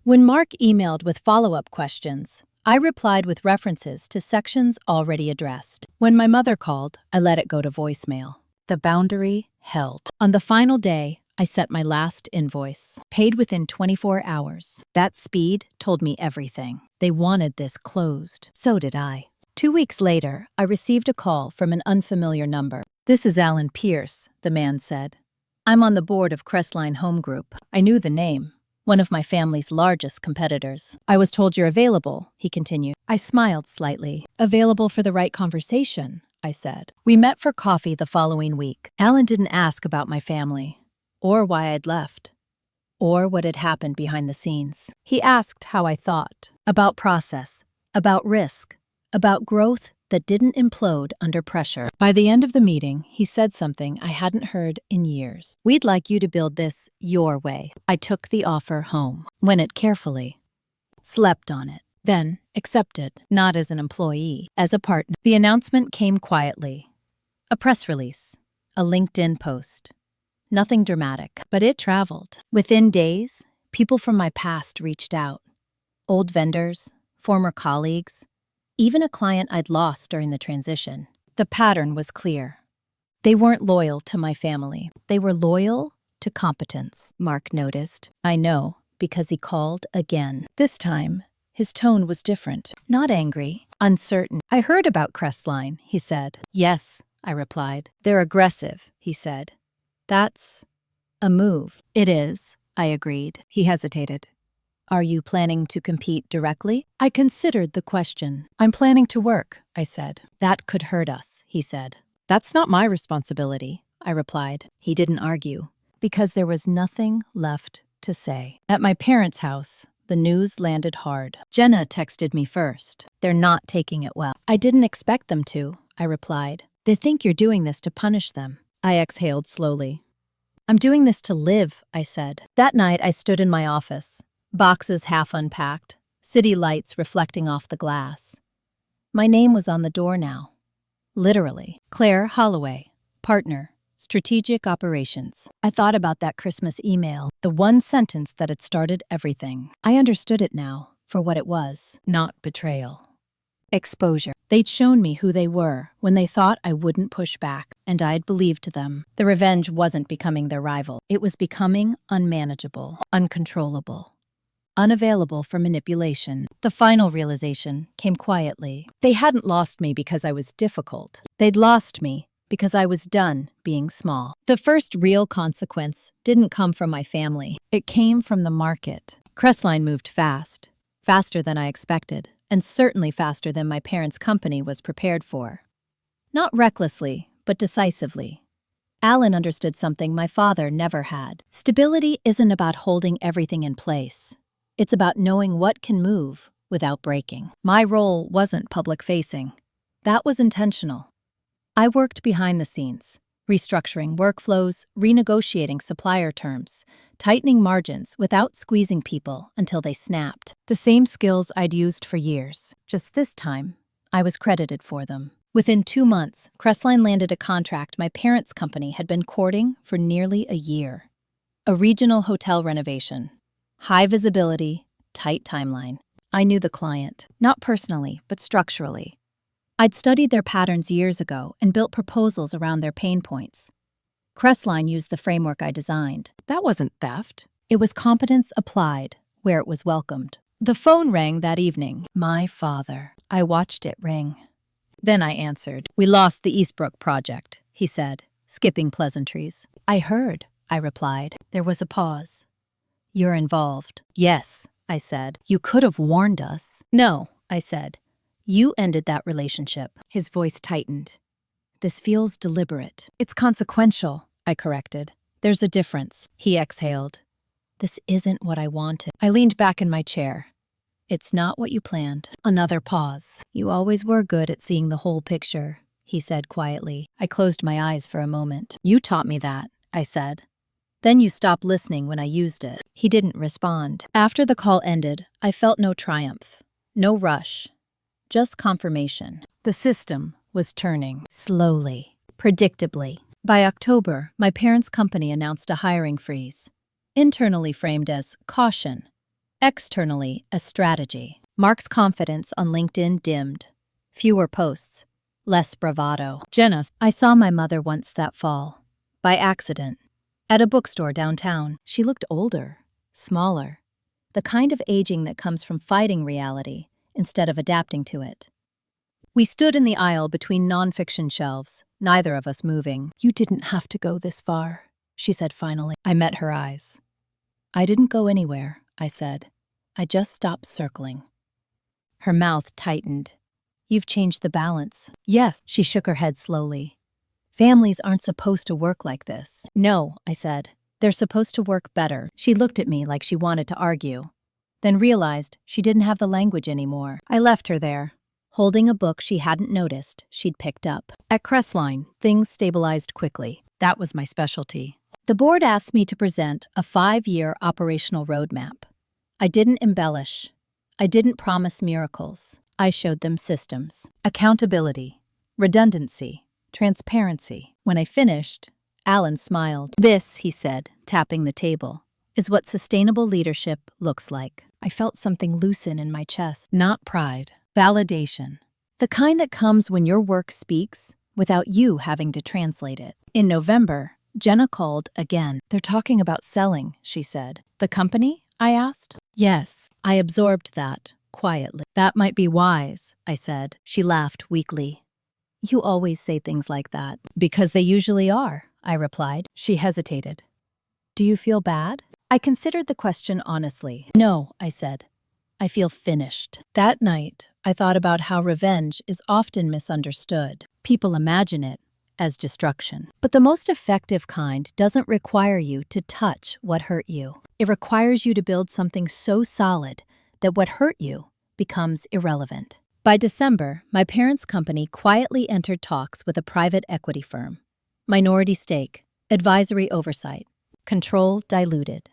When Mark emailed with follow-up questions, I replied with references to sections already addressed. When my mother called, I let it go to voicemail. The boundary held. On the final day, I set my last invoice, paid within 24 hours. That speed told me everything. They wanted this closed. So did I. 2 weeks later, I received a call from an unfamiliar number. "This is Alan Pierce," the man said. "I'm on the board of Crestline Home Group." I knew the name, one of my family's largest competitors. "I was told you're available," he continued. I smiled slightly. "Available for the right conversation," I said. We met for coffee the following week. Alan didn't ask about my family, or why I'd left, or what had happened behind the scenes. He asked how I thought, about process, about risk, about growth that didn't implode under pressure. By the end of the meeting, he said something I hadn't heard in years. "We'd like you to build this your way." I took the offer home, went it carefully, slept on it, then accepted, not as an employee, as a partner. The announcement came quietly. A press release, a LinkedIn post. Nothing dramatic, but it traveled. Within days, people from my past reached out. Old vendors, former colleagues, even a client I'd lost during the transition. The pattern was clear. They weren't loyal to my family. They were loyal to competence, Mark noticed. I know, because he called again. This time, his tone was different. Not angry, uncertain. "I heard about Crestline," he said. "Yes," I replied. "They're aggressive," he said. "That's a move." "It is," I agreed. He hesitated. "Are you planning to compete directly?" I considered the question. "I'm planning to work," I said. "That could hurt us," he said. "That's not my responsibility," I replied. He didn't argue, because there was nothing left to say. At my parents' house, The news landed hard. Jenna texted me first. They're not taking it well. I didn't expect them to, I replied. They think you're doing this to punish them. I exhaled slowly. I'm doing this to live, I said. That night I stood in my office, boxes half unpacked, city lights reflecting off the glass. My name was on the door now. Literally. Claire Holloway, partner, strategic operations. I thought about that Christmas email, the one sentence that had started everything. I understood it now for what it was, not betrayal. Exposure. They'd shown me who they were when they thought I wouldn't push back, and I'd believed them. The revenge wasn't becoming their rival. It was becoming unmanageable, uncontrollable, unavailable for manipulation. The final realization came quietly. They hadn't lost me because I was difficult. They'd lost me because I was done being small. The first real consequence didn't come from my family. It came from the market. Crestline moved fast, faster than I expected, and certainly faster than my parents' company was prepared for. Not recklessly, but decisively. Alan understood something my father never had. Stability isn't about holding everything in place. It's about knowing what can move without breaking. My role wasn't public-facing. That was intentional. I worked behind the scenes, restructuring workflows, renegotiating supplier terms, tightening margins without squeezing people until they snapped. The same skills I'd used for years. Just this time, I was credited for them. Within 2 months, Crestline landed a contract my parents' company had been courting for nearly a year. A regional hotel renovation. High visibility, tight timeline. I knew the client, not personally, but structurally. I'd studied their patterns years ago and built proposals around their pain points. Crestline used the framework I designed. That wasn't theft. It was competence applied where it was welcomed. The phone rang that evening. My father. I watched it ring. Then I answered. We lost the Eastbrook project, he said, skipping pleasantries. I heard, I replied. There was a pause. You're involved. Yes, I said. You could have warned us. No, I said. You ended that relationship. His voice tightened. This feels deliberate. It's consequential, I corrected. There's a difference. He exhaled. This isn't what I wanted. I leaned back in my chair. It's not what you planned. Another pause. You always were good at seeing the whole picture, he said quietly. I closed my eyes for a moment. You taught me that, I said. Then you stopped listening when I used it. He didn't respond. After the call ended, I felt no triumph, no rush. Just confirmation. The system was turning, slowly, predictably. By October, my parents' company announced a hiring freeze, internally framed as caution, externally as strategy. Mark's confidence on LinkedIn dimmed. Fewer posts, less bravado. Jenna, I saw my mother once that fall, by accident, at a bookstore downtown. She looked older, smaller, the kind of aging that comes from fighting reality instead of adapting to it. We stood in the aisle between nonfiction shelves, neither of us moving. You didn't have to go this far, she said finally. I met her eyes. I didn't go anywhere, I said. I just stopped circling. Her mouth tightened. You've changed the balance. Yes, she shook her head slowly. Families aren't supposed to work like this. No, I said. They're supposed to work better. She looked at me like she wanted to argue, then realized she didn't have the language anymore. I left her there, holding a book she hadn't noticed she'd picked up. At Crestline, things stabilized quickly. That was my specialty. The board asked me to present a 5-year operational roadmap. I didn't embellish. I didn't promise miracles. I showed them systems. Accountability, redundancy, transparency. When I finished, Alan smiled. This, he said, tapping the table, is what sustainable leadership looks like. I felt something loosen in my chest. Not pride. Validation. The kind that comes when your work speaks without you having to translate it. In November, Jenna called again. They're talking about selling, she said. The company? I asked. Yes. I absorbed that, quietly. That might be wise, I said. She laughed weakly. You always say things like that. Because they usually are, I replied. She hesitated. Do you feel bad? I considered the question honestly. No, I said. I feel finished. That night, I thought about how revenge is often misunderstood. People imagine it as destruction. But the most effective kind doesn't require you to touch what hurt you. It requires you to build something so solid that what hurt you becomes irrelevant. By December, my parents' company quietly entered talks with a private equity firm. Minority stake, advisory oversight, control diluted.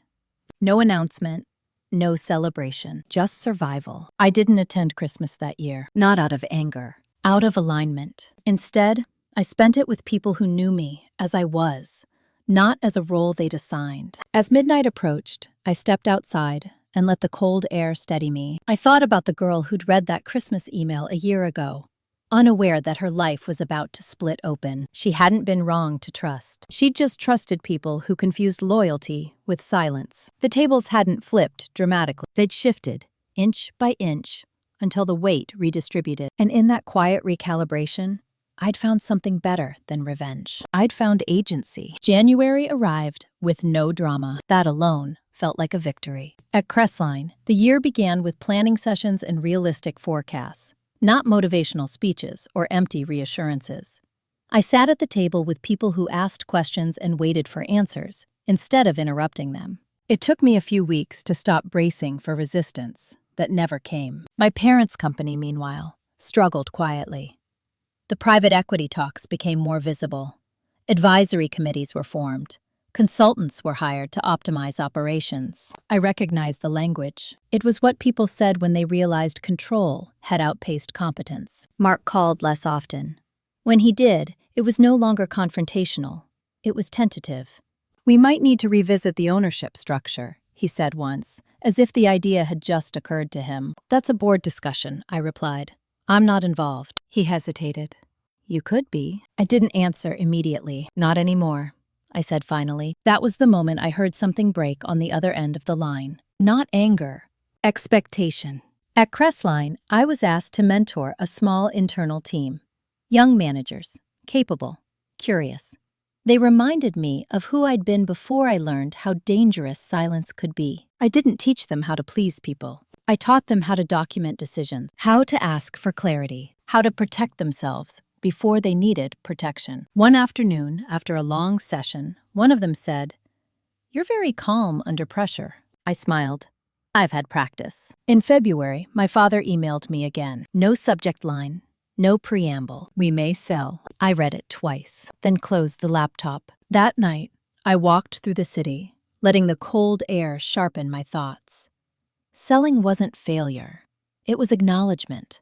No announcement, no celebration, just survival. I didn't attend Christmas that year, not out of anger, out of alignment. Instead, I spent it with people who knew me as I was, not as a role they'd assigned. As midnight approached, I stepped outside and let the cold air steady me. I thought about the girl who'd read that Christmas email a year ago, unaware that her life was about to split open. She hadn't been wrong to trust. She'd just trusted people who confused loyalty with silence. The tables hadn't flipped dramatically. They'd shifted, inch by inch, until the weight redistributed. And in that quiet recalibration, I'd found something better than revenge. I'd found agency. January arrived with no drama. That alone felt like a victory. At Crestline, the year began with planning sessions and realistic forecasts, not motivational speeches or empty reassurances. I sat at the table with people who asked questions and waited for answers, instead of interrupting them. It took me a few weeks to stop bracing for resistance that never came. My parents' company, meanwhile, struggled quietly. The private equity talks became more visible. Advisory committees were formed. Consultants were hired to optimize operations. I recognized the language. It was what people said when they realized control had outpaced competence. Mark called less often. When he did, it was no longer confrontational. It was tentative. "We might need to revisit the ownership structure," he said once, as if the idea had just occurred to him. "That's a board discussion," I replied. "I'm not involved." He hesitated. "You could be." I didn't answer immediately. "Not anymore," I said finally. That was the moment I heard something break on the other end of the line. Not anger, expectation. At Crestline, I was asked to mentor a small internal team. Young managers, capable, curious. They reminded me of who I'd been before I learned how dangerous silence could be. I didn't teach them how to please people. I taught them how to document decisions, how to ask for clarity, how to protect themselves before they needed protection. One afternoon, after a long session, one of them said, "You're very calm under pressure." I smiled. "I've had practice." In February, my father emailed me again. No subject line, no preamble. "We may sell." I read it twice, then closed the laptop. That night, I walked through the city, letting the cold air sharpen my thoughts. Selling wasn't failure. It was acknowledgement.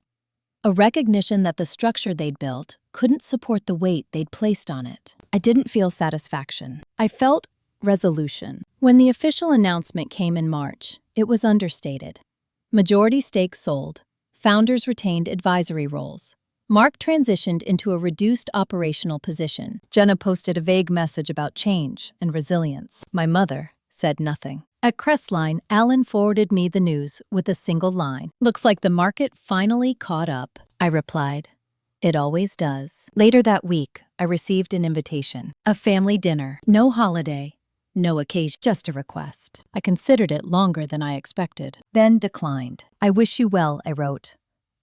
A recognition that the structure they'd built couldn't support the weight they'd placed on it. I didn't feel satisfaction. I felt resolution. When the official announcement came in March, it was understated. Majority stakes sold. Founders retained advisory roles. Mark transitioned into a reduced operational position. Jenna posted a vague message about change and resilience. My mother said nothing. At Crestline, Alan forwarded me the news with a single line. "Looks like the market finally caught up," I replied. "It always does." Later that week, I received an invitation. A family dinner. No holiday, no occasion, just a request. I considered it longer than I expected, then declined. "I wish you well," I wrote.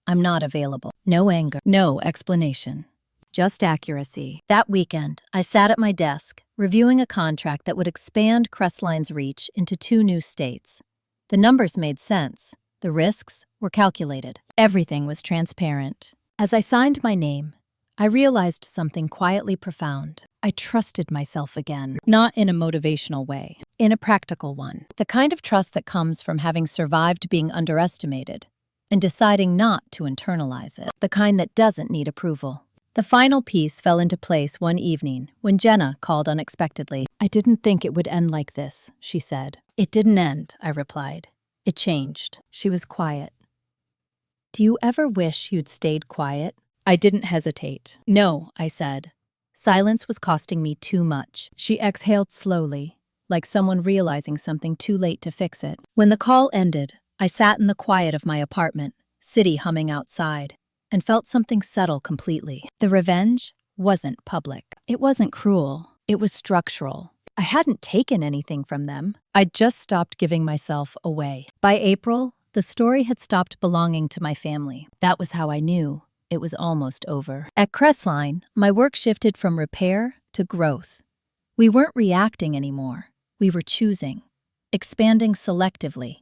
"I'm not available." No anger, no explanation. Just accuracy. That weekend, I sat at my desk, reviewing a contract that would expand Crestline's reach into 2 new states. The numbers made sense. The risks were calculated. Everything was transparent. As I signed my name, I realized something quietly profound. I trusted myself again, not in a motivational way, in a practical one. The kind of trust that comes from having survived being underestimated and deciding not to internalize it. The kind that doesn't need approval. The final piece fell into place one evening when Jenna called unexpectedly. "I didn't think it would end like this," she said. "It didn't end," I replied. "It changed." She was quiet. "Do you ever wish you'd stayed quiet?" I didn't hesitate. "No," I said. Silence was costing me too much. She exhaled slowly, like someone realizing something too late to fix it. When the call ended, I sat in the quiet of my apartment, city humming outside, and felt something settle completely. The revenge wasn't public. It wasn't cruel. It was structural. I hadn't taken anything from them. I'd just stopped giving myself away. By April, the story had stopped belonging to my family. That was how I knew it was almost over. At Crestline, my work shifted from repair to growth. We weren't reacting anymore. We were choosing. expanding selectively,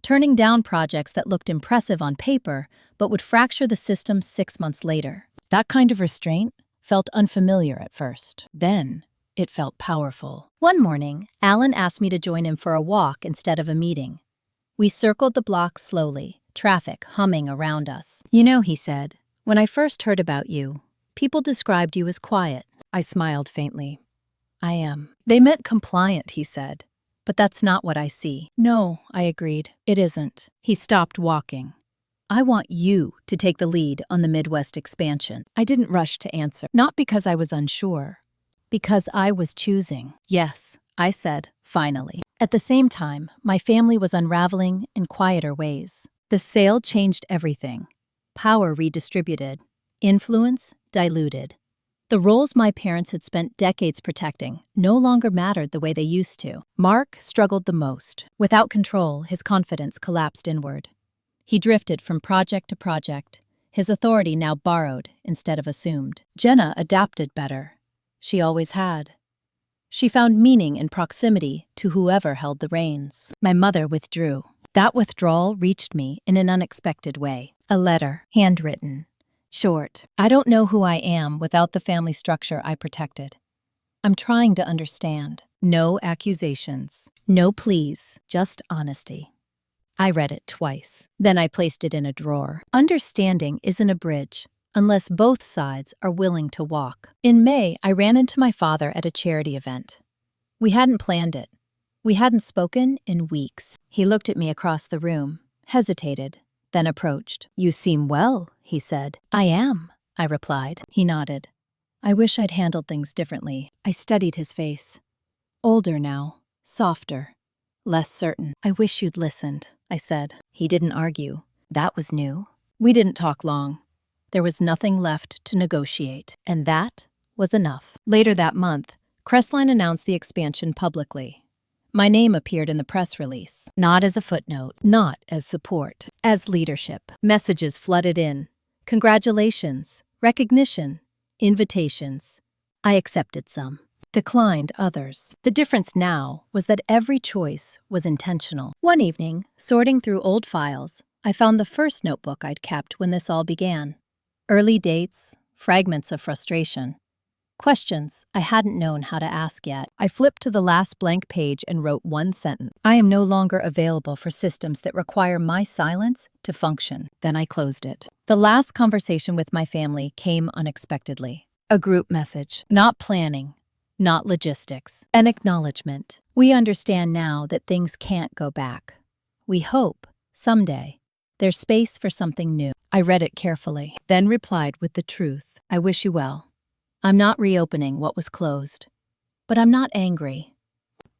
turning down projects that looked impressive on paper but would fracture the system 6 months later. That kind of restraint felt unfamiliar at first. Then, it felt powerful. One morning, Alan asked me to join him for a walk instead of a meeting. We circled the block slowly, traffic humming around us. "You know," he said, "when I first heard about you, people described you as quiet." I smiled faintly. "I am." "They meant compliant," he said. "But that's not what I see." "No," I agreed. "It isn't." He stopped walking. "I want you to take the lead on the Midwest expansion." I didn't rush to answer, not because I was unsure, because I was choosing. "Yes," I said, finally. At the same time, my family was unraveling in quieter ways. The sale changed everything. Power redistributed. Influence diluted. The roles my parents had spent decades protecting no longer mattered the way they used to. Mark struggled the most. Without control, his confidence collapsed inward. He drifted from project to project, his authority now borrowed instead of assumed. Jenna adapted better. She always had. She found meaning in proximity to whoever held the reins. My mother withdrew. That withdrawal reached me in an unexpected way. A letter, handwritten, short. "I don't know who I am without the family structure I protected. I'm trying to understand." No accusations, no pleas, just honesty. I read it twice. Then I placed it in a drawer. Understanding isn't a bridge unless both sides are willing to walk. In May, I ran into my father at a charity event. We hadn't planned it. We hadn't spoken in weeks. He looked at me across the room, hesitated, then approached. "You seem well," he said. "I am," I replied. He nodded. I wish I'd handled things differently. I studied his face. Older now, softer, less certain. "I wish you'd listened," I said. He didn't argue. That was new. We didn't talk long. There was nothing left to negotiate, and that was enough. Later that month, Crestline announced the expansion publicly. My name appeared in the press release, not as a footnote, not as support, as leadership. Messages flooded in. Congratulations, recognition, invitations. I accepted some, declined others. The difference now was that every choice was intentional. One evening, sorting through old files, I found the first notebook I'd kept when this all began. Early dates, fragments of frustration. Questions I hadn't known how to ask yet. I flipped to the last blank page and wrote one sentence. "I am no longer available for systems that require my silence to function." Then I closed it. The last conversation with my family came unexpectedly. A group message. Not planning, not logistics. An acknowledgement. "We understand now that things can't go back. We hope, someday, there's space for something new." I read it carefully, then replied with the truth. "I wish you well. I'm not reopening what was closed, but I'm not angry."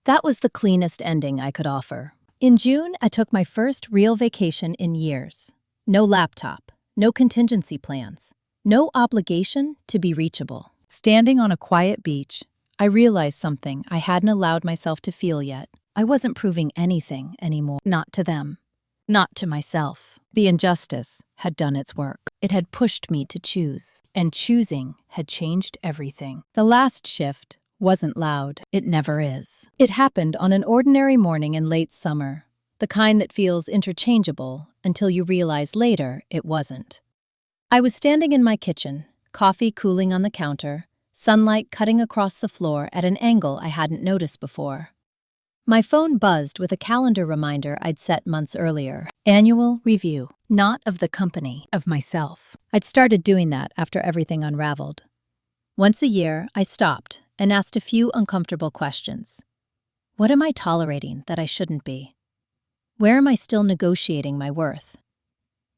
That was the cleanest ending I could offer. In June, I took my first real vacation in years. No laptop, no contingency plans, no obligation to be reachable. Standing on a quiet beach, I realized something I hadn't allowed myself to feel yet. I wasn't proving anything anymore. Not to them. Not to myself. The injustice had done its work. It had pushed me to choose, and choosing had changed everything. The last shift wasn't loud. It never is. It happened on an ordinary morning in late summer, the kind that feels interchangeable until you realize later it wasn't. I was standing in my kitchen, coffee cooling on the counter, sunlight cutting across the floor at an angle I hadn't noticed before. My phone buzzed with a calendar reminder I'd set months earlier. Annual review. Not of the company, of myself. I'd started doing that after everything unraveled. Once a year, I stopped and asked a few uncomfortable questions. What am I tolerating that I shouldn't be? Where am I still negotiating my worth?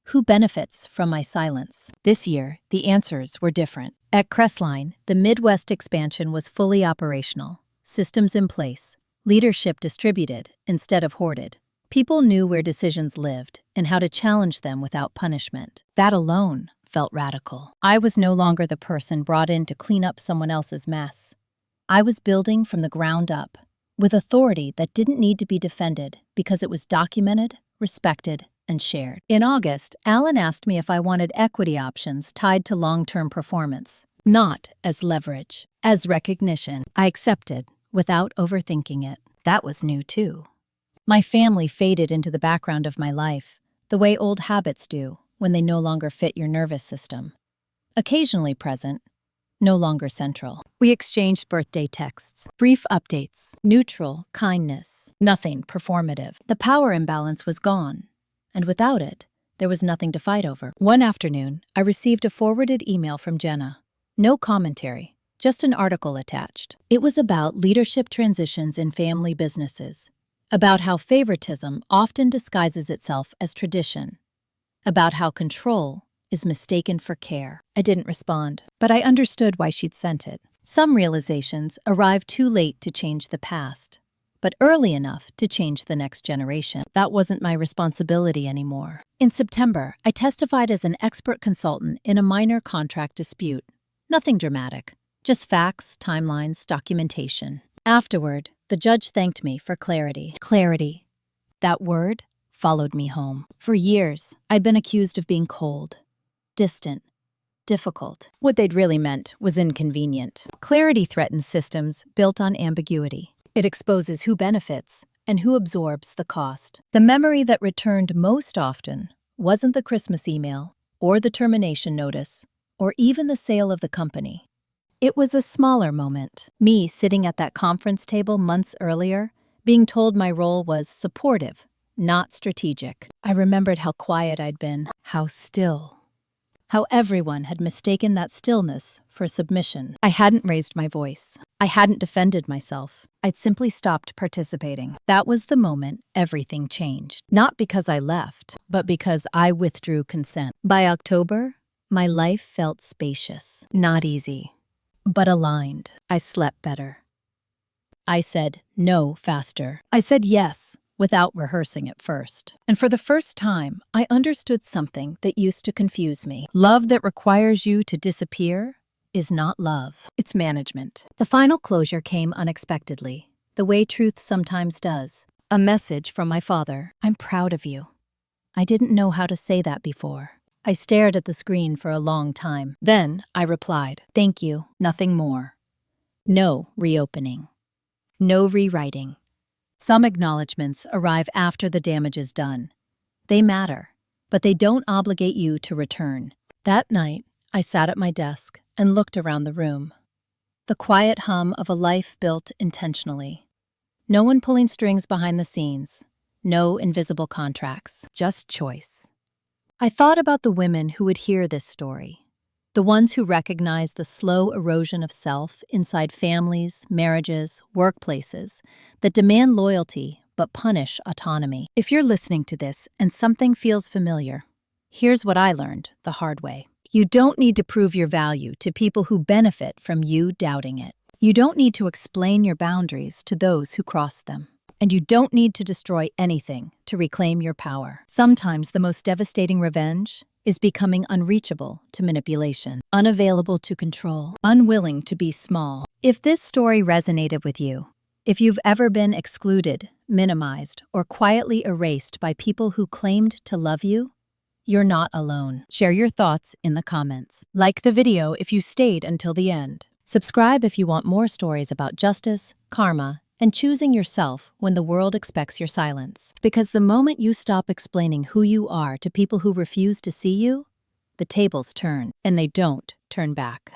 Who benefits from my silence? This year, the answers were different. At Crestline, the Midwest expansion was fully operational, systems in place, leadership distributed instead of hoarded. People knew where decisions lived and how to challenge them without punishment. That alone felt radical. I was no longer the person brought in to clean up someone else's mess. I was building from the ground up, with authority that didn't need to be defended because it was documented, respected, and shared. In August, Alan asked me if I wanted equity options tied to long-term performance, not as leverage, as recognition. I accepted without overthinking it. That was new too. My family faded into the background of my life, the way old habits do when they no longer fit your nervous system. Occasionally present, no longer central. We exchanged birthday texts, brief updates, neutral, kindness, nothing performative. The power imbalance was gone, and without it, there was nothing to fight over. One afternoon, I received a forwarded email from Jenna. No commentary, just an article attached. It was about leadership transitions in family businesses, about how favoritism often disguises itself as tradition, about how control is mistaken for care. I didn't respond, but I understood why she'd sent it. Some realizations arrive too late to change the past, but early enough to change the next generation. That wasn't my responsibility anymore. In September, I testified as an expert consultant in a minor contract dispute. Nothing dramatic, just facts, timelines, documentation. Afterward, the judge thanked me for clarity. Clarity. That word followed me home. For years, I'd been accused of being cold, distant, difficult. What they'd really meant was inconvenient. Clarity threatens systems built on ambiguity. It exposes who benefits and who absorbs the cost. The memory that returned most often wasn't the Christmas email, or the termination notice, or even the sale of the company. It was a smaller moment. Me sitting at that conference table months earlier, being told my role was supportive, not strategic. I remembered how quiet I'd been, how still. How everyone had mistaken that stillness for submission. I hadn't raised my voice. I hadn't defended myself. I'd simply stopped participating. That was the moment everything changed. Not because I left, but because I withdrew consent. By October, my life felt spacious. Not easy, but aligned. I slept better. I said no faster. I said yes without rehearsing at first. And for the first time, I understood something that used to confuse me. Love that requires you to disappear is not love. It's management. The final closure came unexpectedly, the way truth sometimes does. A message from my father. I'm proud of you. I didn't know how to say that before. I stared at the screen for a long time. Then I replied, thank you, nothing more. No reopening. No rewriting. Some acknowledgments arrive after the damage is done. They matter, but they don't obligate you to return. That night, I sat at my desk and looked around the room. The quiet hum of a life built intentionally. No one pulling strings behind the scenes. No invisible contracts. Just choice. I thought about the women who would hear this story. The ones who recognize the slow erosion of self inside families, marriages, workplaces that demand loyalty but punish autonomy. If you're listening to this and something feels familiar, here's what I learned the hard way. You don't need to prove your value to people who benefit from you doubting it. You don't need to explain your boundaries to those who cross them. And you don't need to destroy anything to reclaim your power. Sometimes the most devastating revenge is becoming unreachable to manipulation, unavailable to control, unwilling to be small. If this story resonated with you, if you've ever been excluded, minimized, or quietly erased by people who claimed to love you, you're not alone. Share your thoughts in the comments. Like the video if you stayed until the end. Subscribe if you want more stories about justice, karma, and choosing yourself when the world expects your silence. Because the moment you stop explaining who you are to people who refuse to see you, the tables turn, and they don't turn back.